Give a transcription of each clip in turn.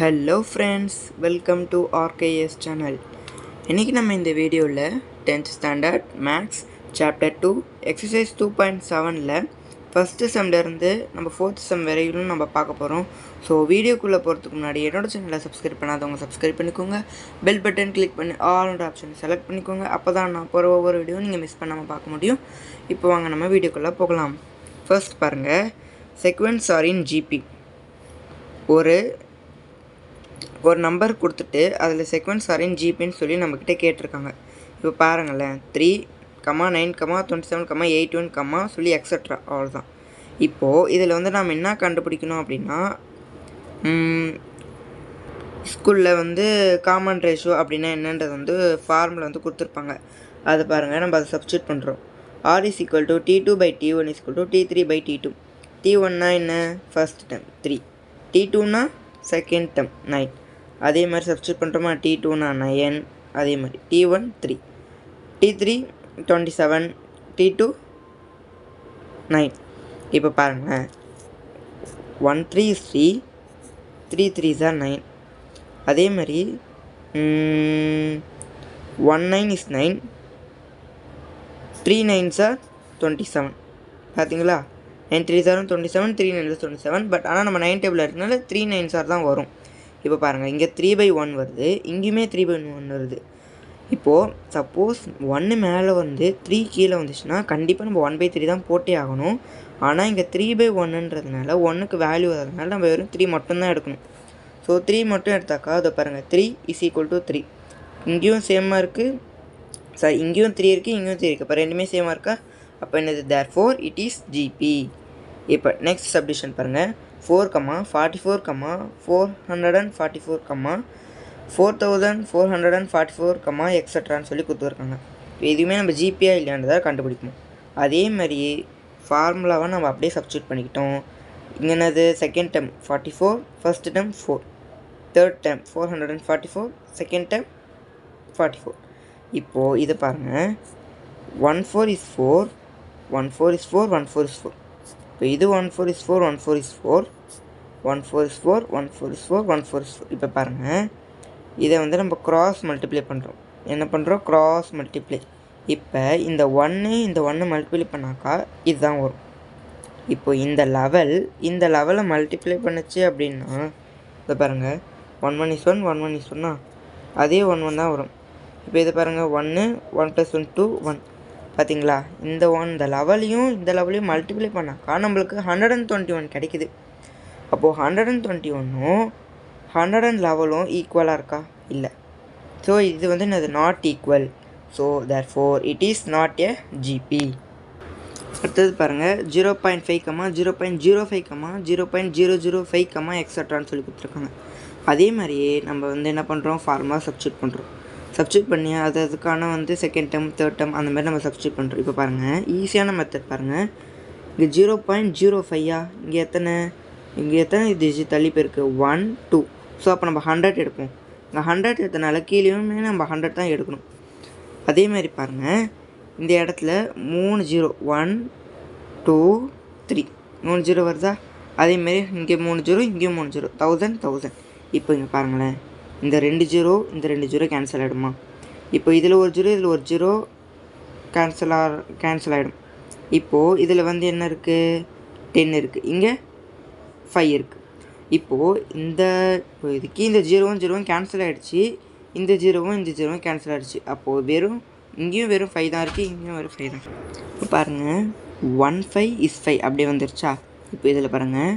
Hello friends, welcome to RKS channel. இன்றைக்கி நம்ம இந்த வீடியோவில் 10th standard maths chapter 2 exercise 2.7ல் ஃபஸ்ட்டு செம்லேருந்து நம்ம 4th செம் வரையிலும் நம்ம பார்க்க போகிறோம். ஸோ வீடியோக்குள்ளே போகிறதுக்கு முன்னாடி என்னோடய சேனலை சப்ஸ்கிரைப் பண்ணாதவங்க சப்ஸ்கிரைப் பண்ணிக்கோங்க. பெல் பட்டன் கிளிக் பண்ணி ஆல்ன்ற ஆப்ஷனை செலக்ட் பண்ணிக்கோங்க. அப்போ தான் நான் போகிற ஒவ்வொரு வீடியோ நீங்கள் மிஸ் பண்ணாமல் பார்க்க முடியும். இப்போ வாங்க நம்ம வீடியோக்குள்ளே போகலாம். ஃபர்ஸ்ட் பாருங்கள், செக்வென்ஸ் ஆர் இன் ஜிபி. ஒரு நம்பர் கொடுத்துட்டு அதில் செக்வென்ஸ் ஆர் இன் ஜிபின்னு சொல்லி நம்மக்கிட்ட கேட்டிருக்காங்க. இப்போ பாருங்களேன், 3, 9, 27, 81, சொல்லி எக்ஸட்ரா, அவ்வளோதான். இப்போது இதில் நாம் என்ன கண்டுபிடிக்கணும் அப்படின்னா, ஸ்கூலில் காமன் ரேஷியோ அப்படின்னா என்னன்றது ஃபார்முலா கொடுத்துருப்பாங்க. அது பாருங்கள், நம்ம அதை சப்ஸ்டியூட் பண்ணுறோம். R is equal to T2/T1 is equal to T3/T2. T1னா என்ன? ஃபர்ஸ்ட் டேர்ம் 3, T2னா செகண்ட் டேர்ம் 9. அதே மாதிரி சப்ஸ்டியூட் பண்ணுறோமா? T2னா 9, அதே மாதிரி T1 3, T3 27, T2 9. இப்போ பாருங்கள், 1 3 is 3, 3 3s are 9. அதே மாதிரி 1 9 is 9, 3 9s are 27. பார்த்தீங்களா? 9 3s are 27, 3 9s are 27. But ஆனால் நம்ம 9 டேபிள் இருக்கனால 3 9s are தான் வரும். இப்போ பாருங்கள், இங்கே 3/1 வருது, இங்கேயுமே 3/1 வருது. இப்போது சப்போஸ் 1 மேலே 3 கீழே வந்துச்சுன்னா கண்டிப்பாக நம்ம 1/3 தான் போட்டே ஆகணும். ஆனால் இங்கே 3/1ன்றதுனால 1க்கு வேல்யூ வரதுனால நம்ம வெறும் 3 மட்டும்தான் எடுக்கணும். ஸோ 3 மட்டும் எடுத்தாக்கா அதை பாருங்கள், 3 is equal to 3. இங்கேயும் சேமாக இருக்குது, சாரி இங்கேயும் 3 இருக்குது, இங்கேயும் 3 இருக்குது. இப்போ ரெண்டுமே சேமாக இருக்கா? அப்போ என்னது? therefore it is GP. இப்போ நெக்ஸ்ட் சப்டிஷன் பாருங்கள், 4, 44, 444, 4444, எக்ஸட்ரான்னு சொல்லி கொடுத்துருக்காங்க. எதுவுமே நம்ம ஜிபியா இல்லையான்றதை கண்டுபிடிக்கணும். அதே மாதிரி ஃபார்முலாவை நம்ம அப்படியே சப்ஸ்டியூட் பண்ணிக்கிட்டோம். இங்கே என்னது? Second term 44, first term 4, third term 444, second term 44. இப்போது இது பாருங்கள், 1 4 is 4, 1 4 is 4, 1 4 is 4. இப்போ இது 1 4 is 4, 1 4 is 4, 1 4 is 4, 1 4 is 4, 1 4 is 4. இப்போ பாருங்கள், இதை நம்ம கிராஸ் மல்டிப்ளை பண்ணுறோம். என்ன பண்ணுறோம்? Cross multiply. இப்போ இந்த 1 மல்டிப்ளை பண்ணாக்கா இதுதான் வரும். இப்போ இந்த லெவலை மல்டிப்ளை பண்ணுச்சு அப்படின்னா இதை பாருங்கள், 1 1 is 1, 1 1 is 1, அதே 1 1 தான் வரும். இப்போ இதை பாருங்கள், 1 1 + 1 2 1. பார்த்தீங்களா? இந்த லெவலையும் மல்டிப்ளை பண்ணாக்கா நம்மளுக்கு 121 கிடைக்குது. அப்போது 121ம் 111ம் ஈக்குவலாக இருக்கா? இல்லை. ஸோ இது என்னது? Not equal. So therefore it is not a GP. அடுத்தது பாருங்கள், 0.5, 0.05, 0.005, எக்ஸட்ரான்னு சொல்லி கொடுத்துருக்காங்க. அதே மாதிரியே நம்ம என்ன பண்ணுறோம்? ஃபார்முலா சப்ஸ்டியூட் பண்ணுறோம். சப்ஸ்டியூட் பண்ணி அதுக்கான செகண்ட் டேர்ம், தேர்ட் டேர்ம் அந்த மாதிரி நம்ம சப்ஸ்டியூட் பண்ணுறோம். இப்போ பாருங்கள், ஈஸியான மெத்தட் பாருங்கள். இங்கே 0.05, இங்கே எத்தனை டிஜிட் தள்ளி போயிருக்கு? 1 2. ஸோ அப்போ நம்ம 100 எடுப்போம். இங்கே 100 எடுத்தனால கீழேயுமே நம்ம 100 தான் எடுக்கணும். அதே மாதிரி பாருங்கள், இந்த இடத்துல 3 0, 1 2 3, 3 0 வருதா? அதேமாரி இங்கே 3 0, இங்கேயும் 3 0, 1000 1000. இப்போ இங்கே பாருங்களேன், இந்த 2 0 கேன்சல் ஆகிடுமா? இப்போ இதில் ஒரு 0, இதில் ஒரு 0 கேன்சல் ஆகிடும். இப்போது இதில் என்ன இருக்குது? 10 இருக்குது, இங்கே 5 இருக்குது. இப்போது இதுக்கு இந்த 0 கேன்சல் ஆகிடுச்சு, இந்த 0 கேன்சல் ஆகிடுச்சு. அப்போது இங்கேயும் வெறும் 5 தான் இருக்குது, இங்கேயும் வெறும் 5 தான். இப்போ பாருங்கள், 1 5 is 5 அப்படியே வந்துருச்சா? இப்போ இதில் பாருங்கள்,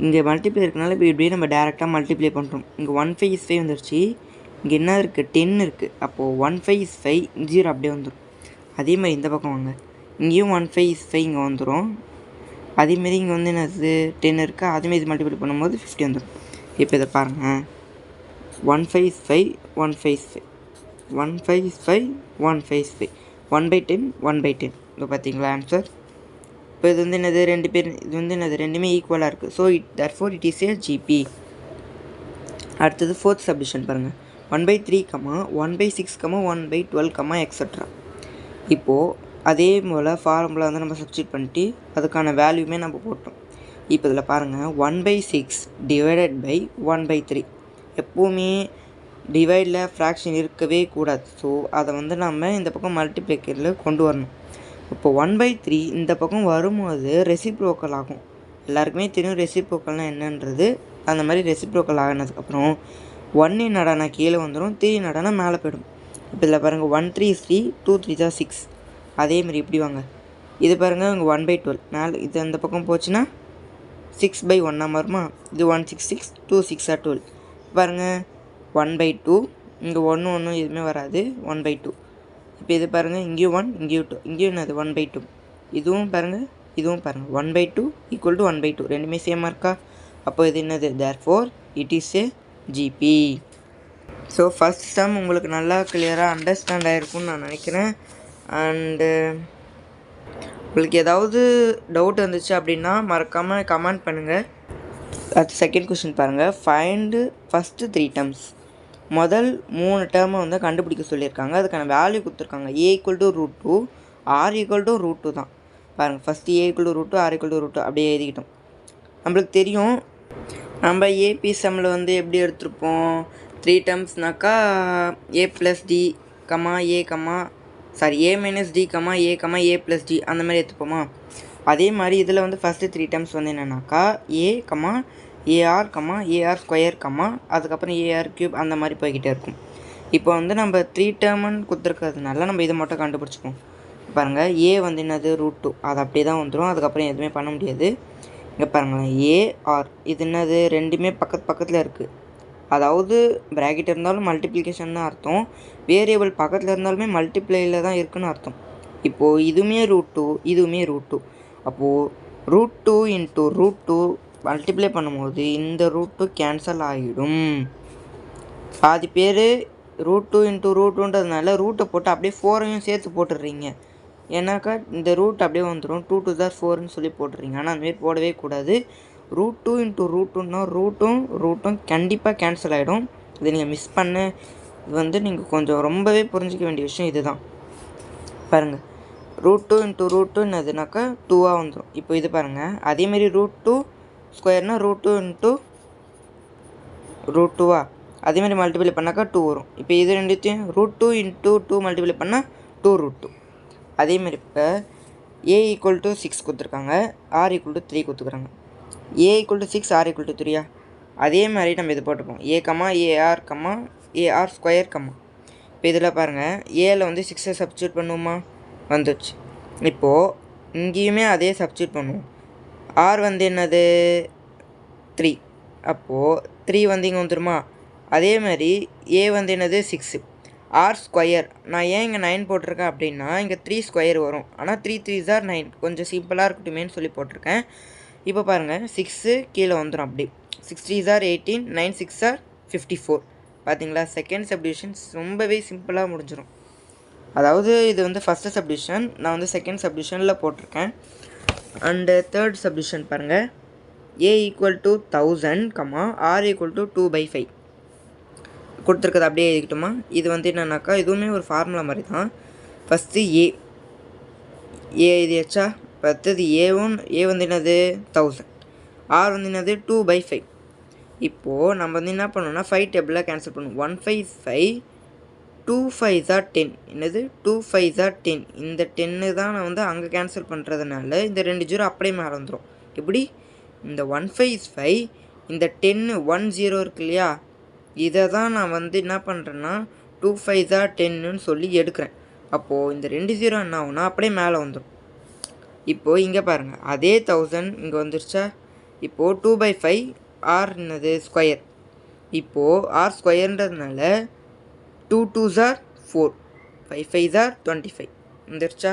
இங்கே மல்டிப்ளை இருக்கனால இப்போ இப்படியே நம்ம டேரெக்டாக மல்டிப்ளை பண்ணுறோம். இங்கே 1 5 is 5 வந்துருச்சு, இங்கே என்ன இருக்குது? 10 இருக்குது. அப்போது 1 5 is 5, 0 அப்படியே வந்துடும். அதே மாதிரி இந்த பக்கம் வாங்க, இங்கேயும் 1 5 is 5 இங்கே வந்துடும். அதேமாரி இங்கே என்னது? 10 இருக்கா? அதேமாரி இது மல்டிப்ளை பண்ணும்போது 50 வந்துடும். இப்போ இதை பாருங்கள், 1 5 is 5, 1 5 is 5, 1 5 is 5, 1 5 is 5, 1/10, 1/10. இப்போ பார்த்தீங்களா ஆன்சர்? இப்போ இது என்னது? ரெண்டு பேர் இது என்னது? ரெண்டுமே ஈக்குவலாக இருக்குது. So therefore it is a GP. அடுத்தது ஃபோர்த் சப்டிஷன் பாருங்கள், 1/3, 1/6, 1/12, எக்ஸட்ரா. இப்போது அதே போல் ஃபார்முலா நம்ம சப்ஸ்டியூட் பண்ணிட்டு அதுக்கான வேல்யூமே நம்ம போட்டோம். இப்போ இதில் பாருங்கள், 1/6 டிவைடட் பை 1/3. எப்போவுமே டிவைடில் ஃப்ராக்ஷன் இருக்கவே கூடாது. ஸோ அதை வந்து நம்ம இந்த பக்கம் மல்டிப்ளிகேட்டில் கொண்டு வரணும். இப்போ 1/3 இந்த பக்கம் வரும்போது ரெசிப்ரோக்கல் ஆகும். எல்லாருக்குமே தெரியும் ரெசிப்ரோக்கல்னால் என்னன்றது. அந்த மாதிரி ரெசிப்ரோக்கல் ஆகினதுக்கப்புறம் 1 என்னடானா கீழே வந்துடும், 3 என்னடானா மேலே போய்டும். இப்போ இதில் பாருங்கள் 1 3 is 3, 2 3 is 6. அதேமாதிரி இப்படி வாங்க, இது பாருங்கள் இங்கே 1/12 மேலே இது அந்த பக்கம் போச்சுன்னா 6/1 வருமா. இது 1 6 6, 2 6 are 12. பாருங்கள் 1/2, இங்கே 1 1 எதுவுமே வராது, 1/2. இப்போ இது பாருங்கள் இங்கேயும் 1 இங்கேயும் 2, இங்கேயும் என்னது 1/2. இதுவும் பாருங்கள் இதுவும் பாருங்கள் 1/2 ஈக்குவல் டு 1/2 ரெண்டுமே சேமாக இருக்கா. அப்போ இது என்னது, therefore it is a GB. So first some உங்களுக்கு நல்லா கிளியராக அண்டர்ஸ்டாண்ட் ஆகிருக்கும்னு நான் நினைக்கிறேன். அண்டு உங்களுக்கு ஏதாவது டவுட் இருந்துச்சு அப்படின்னா மறக்காமல் கமெண்ட் பண்ணுங்கள். அடுத்து செகண்ட் கொஷின் பாருங்கள். Find first 3 terms. முதல் 3 டேர்மை வந்து கண்டுபிடிக்க சொல்லியிருக்காங்க. அதுக்கான வேல்யூ கொடுத்துருக்காங்க. a = √2, r = √2 தான். பாருங்கள் ஃபஸ்ட்டு a = √2, r = √2 அப்படியே எழுதிக்கிட்டோம். நம்மளுக்கு தெரியும் நம்ம ஏபி சம்மில் வந்து எப்படி எடுத்திருப்போம், 3 டேர்ம்ஸ்னாக்கா a + d, a - d, a + d அந்த மாதிரி எடுத்துப்போமா. அதே மாதிரி இதில் வந்து ஃபஸ்ட்டு 3 டேர்ம்ஸ் வந்து என்னென்னாக்கா a, ar, ar², அதுக்கப்புறம் ar³ அந்த மாதிரி போய்கிட்டே இருக்கும். இப்போ வந்து நம்ம 3 டேர்ம்னு கொடுத்துருக்கிறதுனால நம்ம இதை மட்டும் கண்டுபிடிச்சிப்போம். பாருங்கள் a வந்து என்னது √2, அது அப்படியே தான் வந்துடும். அதுக்கப்புறம் எதுவுமே பண்ண முடியாது. இங்கே பாருங்களேன் ar, இது என்னது ரெண்டுமே பக்கத்தில் இருக்குது. அதாவது ப்ராக்கெட் இருந்தாலும் மல்டிப்ளிகேஷன் தான் அர்த்தம். வேரியபிள் பக்கத்தில் இருந்தாலுமே மல்டிப்ளையில் தான் இருக்குன்னு அர்த்தம். இப்போது இதுவுமே √2, இதுவுமே √2. அப்போது √2 × √2 மல்டிப்ளை பண்ணும்போது இந்த √2 கேன்சல் ஆகிடும். பாதி பேர் √2 × √2ன்றதுனால ரூட்டை போட்டு அப்படியே 4ஐயும் சேர்த்து போட்டுடுறீங்க. ஏன்னாக்கா இந்த ரூட் அப்படியே வந்துடும், 2 2 தான் 4ன்னு சொல்லி போட்டுறீங்க. ஆனால் அந்தமாரி போடவே கூடாது. √2 × √2ன்னா ரூட்டும் கண்டிப்பாக கேன்சல் ஆகிடும். இதை நீங்கள் மிஸ் பண்ண இது வந்து நீங்கள் கொஞ்சம் ரொம்பவே புரிஞ்சிக்க வேண்டிய விஷயம் இது தான். பாருங்கள் √2 × √2 என்னதுனாக்கா 2ஆக வந்துடும். இப்போ இது பாருங்கள் அதேமாரி √2² √2 × √2வா, அதேமாதிரி மல்டிப்ளை பண்ணாக்கா 2 வரும். இப்போ இது ரெண்டுத்தையும் √2 × 2 மல்டிப்ளை பண்ணால் 2√2. அதேமாதிரி இப்போ a = 6 கொடுத்துருக்காங்க, r = 3 கொடுத்துருக்காங்க. a = 6, r = 3. அதே மாதிரி நம்ம இது போட்டுப்போம் a, ar, ar². இப்போ இதில் பாருங்கள் ஏல வந்து 6ஐ சப்ஸ்டியூட் பண்ணுவோமா, வந்துச்சு. இப்போது இங்கேயுமே அதே சப்ஸ்டியூட் பண்ணுவோம். r வந்து என்னது 3, அப்போது 3 வந்து இங்கே வந்துடுமா. அதே மாதிரி a வந்து என்னது 6, r². நான் ஏன் இங்கே 9 போட்டிருக்கேன் அப்படின்னா இங்கே 3² வரும். ஆனால் 3 3s are 9, கொஞ்சம் சிம்பிளாக இருக்கட்டுமேன்னு சொல்லி போட்டிருக்கேன். இப்போ பாருங்கள் 6 கீழே வந்துடும். அப்படி 6 3s are 18, 9 6 are 54. பார்த்தீங்களா, செகண்ட் சப்டிவிஷன் ரொம்பவே சிம்பிளாக முடிஞ்சிடும். அதாவது இது வந்து ஃபஸ்ட்டு சப்டிவிஷன், நான் வந்து செகண்ட் சப்டிவிஷனில் போட்டிருக்கேன். அண்டு தேர்ட் சப்டிவிஷன் பாருங்கள். a = 1000, r = 2/5 கொடுத்துருக்குது. அப்படியே எழுதிக்கிட்டோமா. இது வந்து என்னன்னாக்கா இதுவுமே ஒரு ஃபார்முலா மாதிரி தான். First a எழுதியாச்சா. அடுத்தது a வந்து என்னது 1000, r வந்து என்னது 2/5. இப்போது நம்ம வந்து என்ன பண்ணோம்னா 5 டேபிளாக கேன்சல் பண்ணுவோம். 1 5 5, 2 5s are 10. என்னது 2 5s are 10. இந்த 10 தான் நான் வந்து அங்கே கேன்சல் பண்ணுறதுனால இந்த 2 0 அப்படியே மேலே வந்துடும். எப்படி, இந்த 1 5 is 5, இந்த 10 1 0 இருக்கு இல்லையா, இதை தான் நான் வந்து என்ன பண்ணுறேன்னா 2 5s are 10ன்னு சொல்லி எடுக்கிறேன். அப்போது இந்த 2 0 என்ன ஆகும்னா அப்படியே மேலே வந்துடும். இப்போது இங்கே பாருங்கள் அதே 1000 இங்கே வந்துருச்சா. இப்போது 2/5 r என்னது ஸ்கொயர். இப்போது r²ன்றதுனால 2 2s are 4, 5 5s are 25 வந்துருச்சா.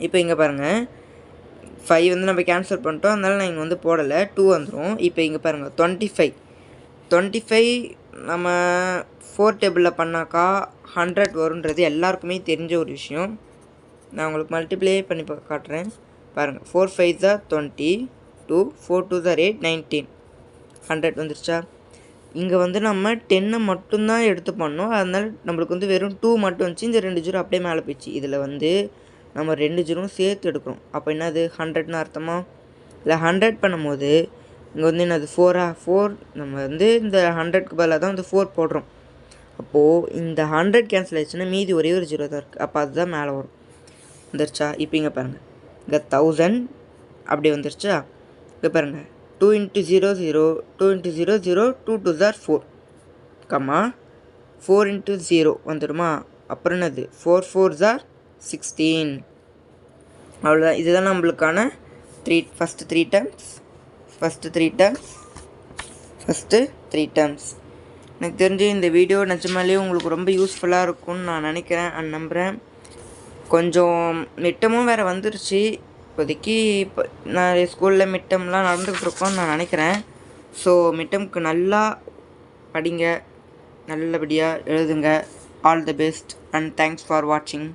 இப்போ இங்கே பாருங்கள் 5 வந்து நம்ம கேன்சல் பண்ணிட்டோம், அதனால நான் இங்கே வந்து போடலை, 2 வந்துடும். இப்போ இங்கே பாருங்கள் 25 நம்ம 4 டேபிளில் பண்ணாக்கா 100 வருன்றது எல்லாருக்குமே தெரிஞ்ச ஒரு விஷயம். நான் உங்களுக்கு மல்டிப்ளை பண்ணி காட்டுறேன். பாருங்கள் 4 5s are 22, 4 2s are 8, 19, 100 வந்துருச்சா. இங்கே வந்து நம்ம 10 மட்டும்தான் எடுத்து பண்ணோம், அதனால நம்மளுக்கு வந்து வெறும் 2 மட்டும் வந்துச்சு. இந்த 2 0 அப்படியே மேலே போயிடுச்சு. இதில் வந்து நம்ம 2 0 சேர்த்து எடுக்கிறோம். அப்போ என்னது 100ன்னு அர்த்தமா. இல்லை 100 பண்ணும்போது இங்கே வந்து என்னது 4 நம்ம வந்து இந்த 100க்கு பதிலாக தான் வந்து 4 போடுறோம். அப்போது இந்த 100 கேன்சல் ஆயிடுச்சுன்னா மீதி ஒரே ஒரு 0 தான் இருக்குது. அப்போ அதுதான் மேலே வரும். வந்துருச்சா? இப்போ இங்கே பாருங்கள், இங்கே 1000 அப்படி வந்துருச்சா? இங்கே பாருங்கள் 2 × 0 0, 2 × 0 0, 2 2s are 4, 4 × 0 வந்துடுமா? அப்புறம் என்னது 4 4s are 16. அவ்வளோதான். இதுதான் நம்மளுக்கான ஃபஸ்ட்டு த்ரீ டேர்ம்ஸ். எனக்கு தெரிஞ்சு இந்த வீடியோ நிஜமாலேயே உங்களுக்கு ரொம்ப யூஸ்ஃபுல்லாக இருக்கும்னு நான் நினைக்கிறேன் நம்புகிறேன். கொஞ்சம் மிட்டமும் வேறு வந்துருச்சு. இப்போதைக்கு இப்போ நான் ஸ்கூலில் மிட்டம்லாம் நடந்துக்கிட்டு நான் நினைக்கிறேன். ஸோ மிட்டமுக்கு நல்லா படிங்க, நல்லபடியாக எழுதுங்க. All the best and thanks for வாட்சிங்.